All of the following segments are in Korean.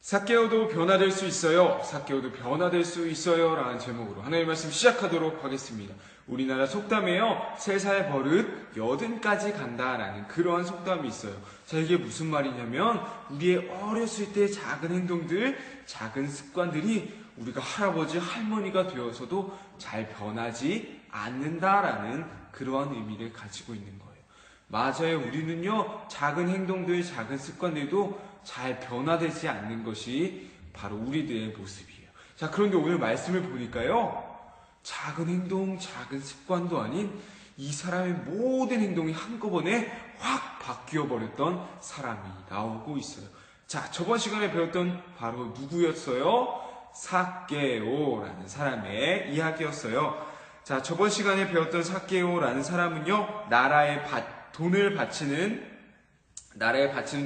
삭개오도 변화될 수 있어요. 삭개오도 변화될 수 있어요. 라는 제목으로 하나님의 말씀 시작하도록 하겠습니다. 우리나라 속담에요. 3살 버릇 80까지 간다라는 그러한 속담이 있어요. 자, 이게 무슨 말이냐면 우리의 어렸을 때 작은 행동들, 작은 습관들이 우리가 할아버지, 할머니가 되어서도 잘 변하지 않는다라는 그러한 의미를 가지고 있는 거예요. 맞아요. 우리는요, 작은 행동들, 작은 습관들도 잘 변화되지 않는 것이 바로 우리들의 모습이에요. 자, 그런데 오늘 말씀을 보니까요, 작은 행동, 작은 습관도 아닌 이 사람의 모든 행동이 한꺼번에 확 바뀌어 버렸던 사람이 나오고 있어요. 자, 저번 시간에 배웠던 바로 누구였어요? 삭개오라는 사람의 이야기였어요. 자, 저번 시간에 배웠던 삭개오라는 사람은요, 나라에 돈을 바치는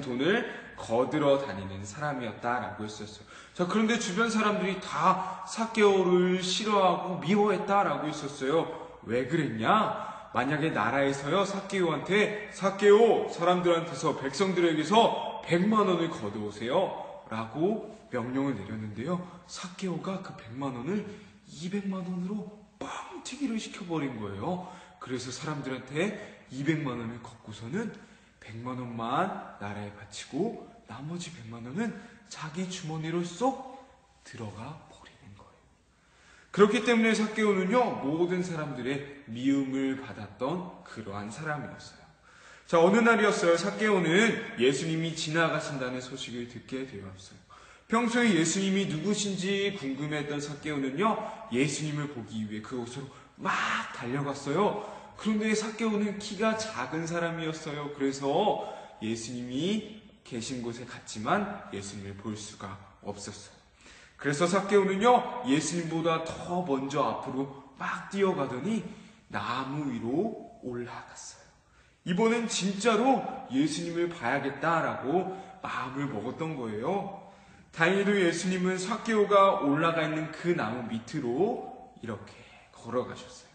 돈을 거들어 다니는 사람이었다라고 했었어요. 자, 그런데 주변 사람들이 다 삭개오를 싫어하고 미워했다라고 했었어요. 왜 그랬냐? 만약에 나라에서요, 삭개오한테, 삭개오, 사람들한테서, 백성들에게서 100만 원을 거두오세요 라고 명령을 내렸는데요, 삭개오가 그 100만 원을 200만 원으로 뻥튀기를 시켜버린 거예요. 그래서 사람들한테 200만 원을 걷고서는 100만 원만 나라에 바치고 나머지 100만 원은 자기 주머니로 쏙 들어가 버리는 거예요. 그렇기 때문에 삭개오는요, 모든 사람들의 미움을 받았던 그러한 사람이었어요. 자, 어느 날이었어요. 삭개오는 예수님이 지나가신다는 소식을 듣게 되었어요. 평소에 예수님이 누구신지 궁금했던 삭개오는요, 예수님을 보기 위해 그곳으로 막 달려갔어요. 그런데 삭개오는 키가 작은 사람이었어요. 그래서 예수님이 계신 곳에 갔지만 예수님을 볼 수가 없었어요. 그래서 삭개오는요, 예수님보다 더 먼저 앞으로 막 뛰어가더니 나무 위로 올라갔어요. 이번엔 진짜로 예수님을 봐야겠다라고 마음을 먹었던 거예요. 다행히도 예수님은 삭개오가 올라가 있는 그 나무 밑으로 이렇게 걸어가셨어요.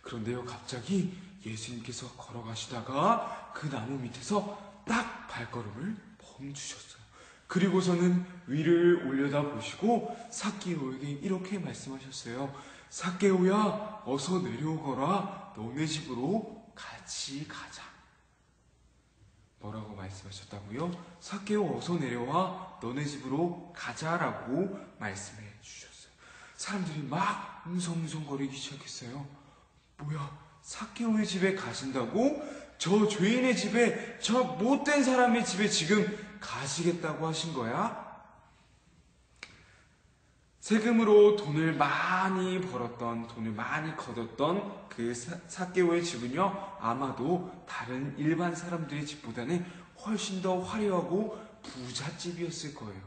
그런데요, 갑자기 예수님께서 걸어가시다가 그 나무 밑에서 딱 발걸음을 멈추셨어요. 그리고서는 위를 올려다 보시고 삭개오에게 이렇게 말씀하셨어요. 삭개오야, 어서 내려오거라. 너네 집으로 같이 가자. 뭐라고 말씀하셨다고요? 삭개오, 어서 내려와. 너네 집으로 가자라고 말씀해 주셨어요. 사람들이 막 웅성웅성거리기 시작했어요. 뭐야, 삭개오의 집에 가신다고? 저 죄인의 집에, 저 못된 사람의 집에 지금 가시겠다고 하신 거야? 세금으로 돈을 많이 벌었던, 돈을 많이 거뒀던 그 삭개오의 집은요, 아마도 다른 일반 사람들의 집보다는 훨씬 더 화려하고 부잣집이었을 거예요.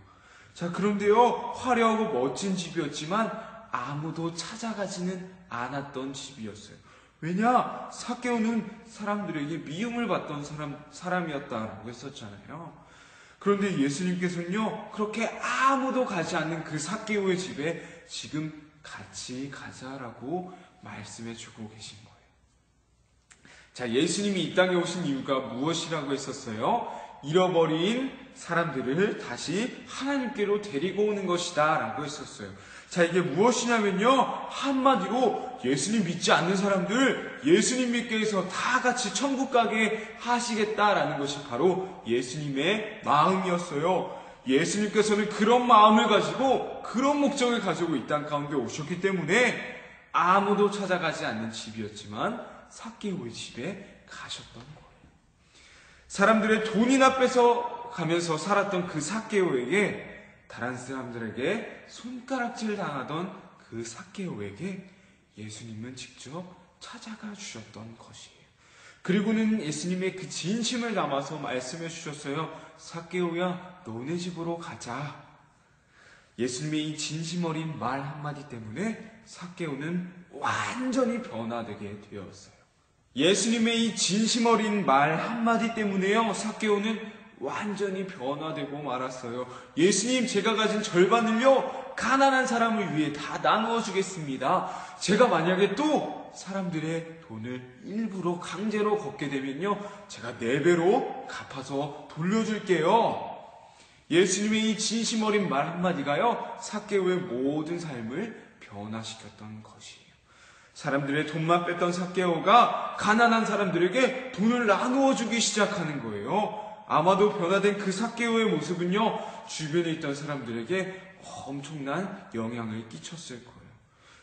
자, 그런데요, 화려하고 멋진 집이었지만 아무도 찾아가지는 않았던 집이었어요. 왜냐? 삭개오는 사람들에게 미움을 받던 사람이었다라고 했었잖아요. 그런데 예수님께서는요, 그렇게 아무도 가지 않는 그 삭개오의 집에 지금 같이 가자라고 말씀해 주고 계신 거예요. 자, 예수님이 이 땅에 오신 이유가 무엇이라고 했었어요? 잃어버린 사람들을 다시 하나님께로 데리고 오는 것이다 라고 했었어요. 자, 이게 무엇이냐면요, 한마디로 예수님 믿지 않는 사람들, 예수님 믿게 해서 다 같이 천국 가게 하시겠다라는 것이 바로 예수님의 마음이었어요. 예수님께서는 그런 마음을 가지고, 그런 목적을 가지고 이 땅 가운데 오셨기 때문에 아무도 찾아가지 않는 집이었지만 삭개오의 집에 가셨던 거예요. 사람들의 돈이나 뺏어 가면서 살았던 그 삭개오에게, 다른 사람들에게 손가락질 당하던 그 삭개오에게 예수님은 직접 찾아가 주셨던 것이에요. 그리고는 예수님의 그 진심을 담아서 말씀해 주셨어요. 삭개오야, 너네 집으로 가자. 예수님의 이 진심 어린 말 한마디 때문에 삭개오는 완전히 변화되게 되었어요. 예수님의 이 진심 어린 말 한마디 때문에요, 삭개오는 완전히 변화되고 말았어요. 예수님, 제가 가진 절반을요, 가난한 사람을 위해 다 나누어 주겠습니다. 제가 만약에 또 사람들의 돈을 일부러 강제로 걷게 되면요, 제가 4배로 갚아서 돌려줄게요. 예수님의 이 진심 어린 말 한마디가요, 삭개오의 모든 삶을 변화시켰던 것이에요. 사람들의 돈만 뺐던 삭개오가 가난한 사람들에게 돈을 나누어 주기 시작하는 거예요. 아마도 변화된 그 삭개오의 모습은요, 주변에 있던 사람들에게 엄청난 영향을 끼쳤을 거예요.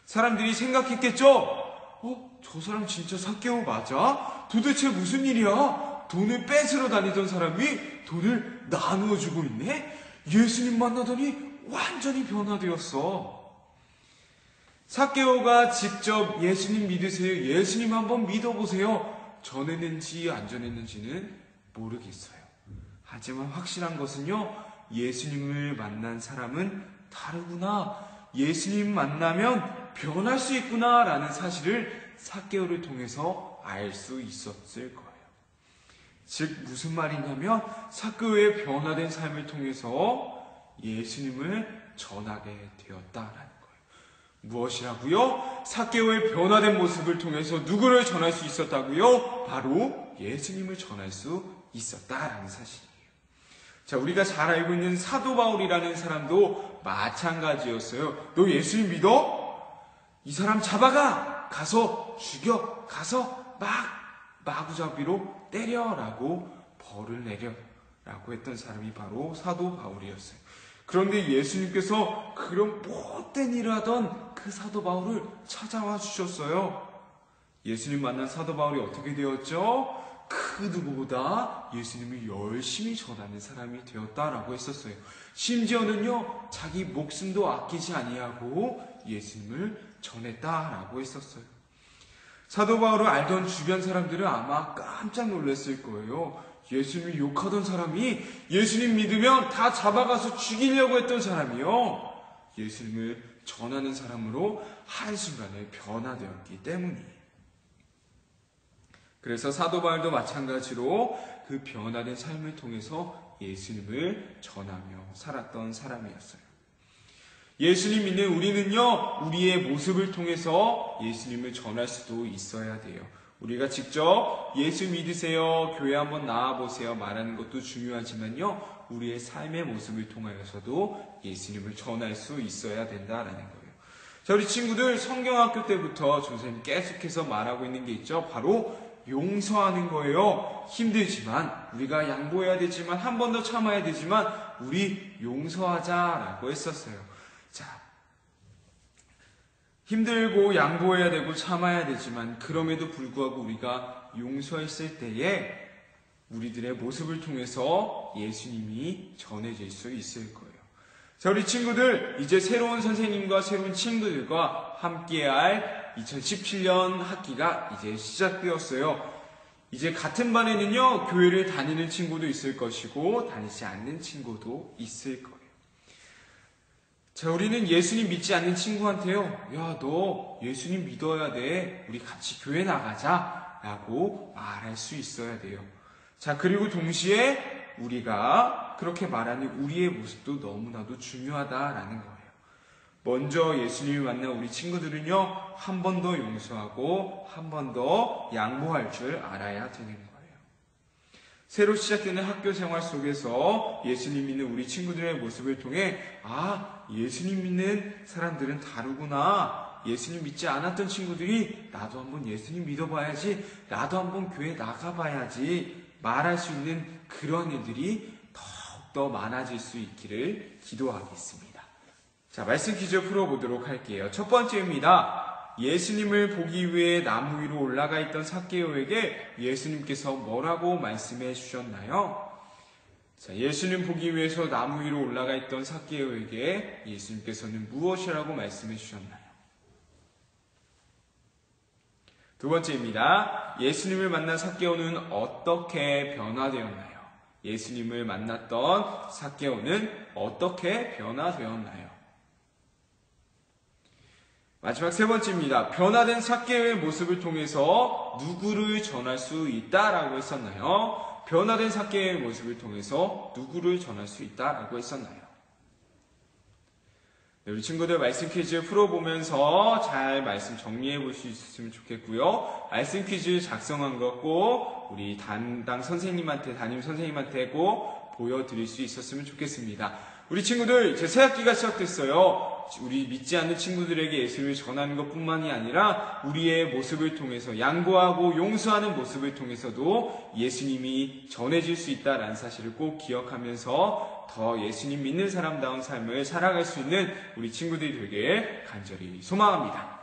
사람들이 생각했겠죠? 저 사람 진짜 삭개오 맞아? 도대체 무슨 일이야? 돈을 뺏으러 다니던 사람이 돈을 나누어 주고 있네? 예수님 만나더니 완전히 변화되었어. 삭개오가 직접 예수님 믿으세요, 예수님 한번 믿어보세요, 전했는지 안 전했는지는 모르겠어요. 하지만 확실한 것은요, 예수님을 만난 사람은 다르구나, 예수님 만나면 변할 수 있구나 라는 사실을 삭개오를 통해서 알 수 있었을 거예요. 즉 무슨 말이냐면, 삭개오의 변화된 삶을 통해서 예수님을 전하게 되었다라는 거예요. 무엇이라고요? 삭개오의 변화된 모습을 통해서 누구를 전할 수 있었다고요? 바로 예수님을 전할 수 있었다라는 사실이에요. 자, 우리가 잘 알고 있는 사도 바울이라는 사람도 마찬가지였어요. 너 예수님 믿어? 이 사람 잡아가! 가서 죽여! 가서 마구잡이로 때려라고 벌을 내려라고 했던 사람이 바로 사도 바울이었어요. 그런데 예수님께서 그런 못된 일을 하던 그 사도 바울을 찾아와 주셨어요. 예수님 만난 사도 바울이 어떻게 되었죠? 그 누구보다 예수님을 열심히 전하는 사람이 되었다라고 했었어요. 심지어는요, 자기 목숨도 아끼지 아니하고 예수님을 전했다라고 했었어요. 사도 바울을 알던 주변 사람들은 아마 깜짝 놀랐을 거예요. 예수님을 욕하던 사람이 예수님 믿으면 다 잡아가서 죽이려고 했던 사람이요, 예수님을 전하는 사람으로 한순간에 변화되었기 때문이에요. 그래서 사도 바울도 마찬가지로 그 변화된 삶을 통해서 예수님을 전하며 살았던 사람이었어요. 예수님 믿는 우리는요, 우리의 모습을 통해서 예수님을 전할 수도 있어야 돼요. 우리가 직접 예수 믿으세요, 교회 한번 나와보세요 말하는 것도 중요하지만요, 우리의 삶의 모습을 통하여서도 예수님을 전할 수 있어야 된다라는 거예요. 자, 우리 친구들 성경학교 때부터 선생님 계속해서 말하고 있는 게 있죠. 바로 용서하는 거예요. 힘들지만, 우리가 양보해야 되지만, 한 번 더 참아야 되지만 우리 용서하자라고 했었어요. 자, 힘들고 양보해야 되고 참아야 되지만 그럼에도 불구하고 우리가 용서했을 때에 우리들의 모습을 통해서 예수님이 전해질 수 있을 거예요. 자, 우리 친구들, 이제 새로운 선생님과 새로운 친구들과 함께할 2017년 학기가 이제 시작되었어요. 이제 같은 반에는요, 교회를 다니는 친구도 있을 것이고 다니지 않는 친구도 있을 거예요. 자, 우리는 예수님 믿지 않는 친구한테요, 야, 너 예수님 믿어야 돼, 우리 같이 교회 나가자 라고 말할 수 있어야 돼요. 자, 그리고 동시에 우리가 그렇게 말하는 우리의 모습도 너무나도 중요하다라는 거예요. 먼저 예수님을 만난 우리 친구들은요, 한 번 더 용서하고 한 번 더 양보할 줄 알아야 되는 거예요. 새로 시작되는 학교 생활 속에서 예수님 믿는 우리 친구들의 모습을 통해, 예수님 믿는 사람들은 다르구나, 예수님 믿지 않았던 친구들이 나도 한번 예수님 믿어봐야지, 나도 한번 교회 나가봐야지 말할 수 있는 그런 일들이 더욱더 많아질 수 있기를 기도하겠습니다. 자, 말씀 퀴즈 풀어보도록 할게요. 첫 번째입니다. 예수님을 보기 위해 나무 위로 올라가 있던 삭개오에게 예수님께서 뭐라고 말씀해 주셨나요? 자, 예수님 보기 위해서 나무 위로 올라가 있던 삭개오에게 예수님께서는 무엇이라고 말씀해 주셨나요? 두 번째입니다. 예수님을 만난 삭개오는 어떻게 변화되었나요? 예수님을 만났던 삭개오는 어떻게 변화되었나요? 마지막 세 번째입니다. 변화된 삭개오의 모습을 통해서 누구를 전할 수 있다라고 했었나요? 변화된 삭개오의 모습을 통해서 누구를 전할 수 있다라고 했었나요? 네, 우리 친구들 말씀 퀴즈 풀어보면서 잘 말씀 정리해 볼 수 있었으면 좋겠고요. 말씀 퀴즈 작성한 거 꼭 우리 담임 선생님한테 꼭 보여드릴 수 있었으면 좋겠습니다. 우리 친구들, 이제 새학기가 시작됐어요. 우리 믿지 않는 친구들에게 예수를 전하는 것뿐만이 아니라 우리의 모습을 통해서 양보하고 용서하는 모습을 통해서도 예수님이 전해질 수 있다라는 사실을 꼭 기억하면서 더 예수님 믿는 사람다운 삶을 살아갈 수 있는 우리 친구들이 되게 간절히 소망합니다.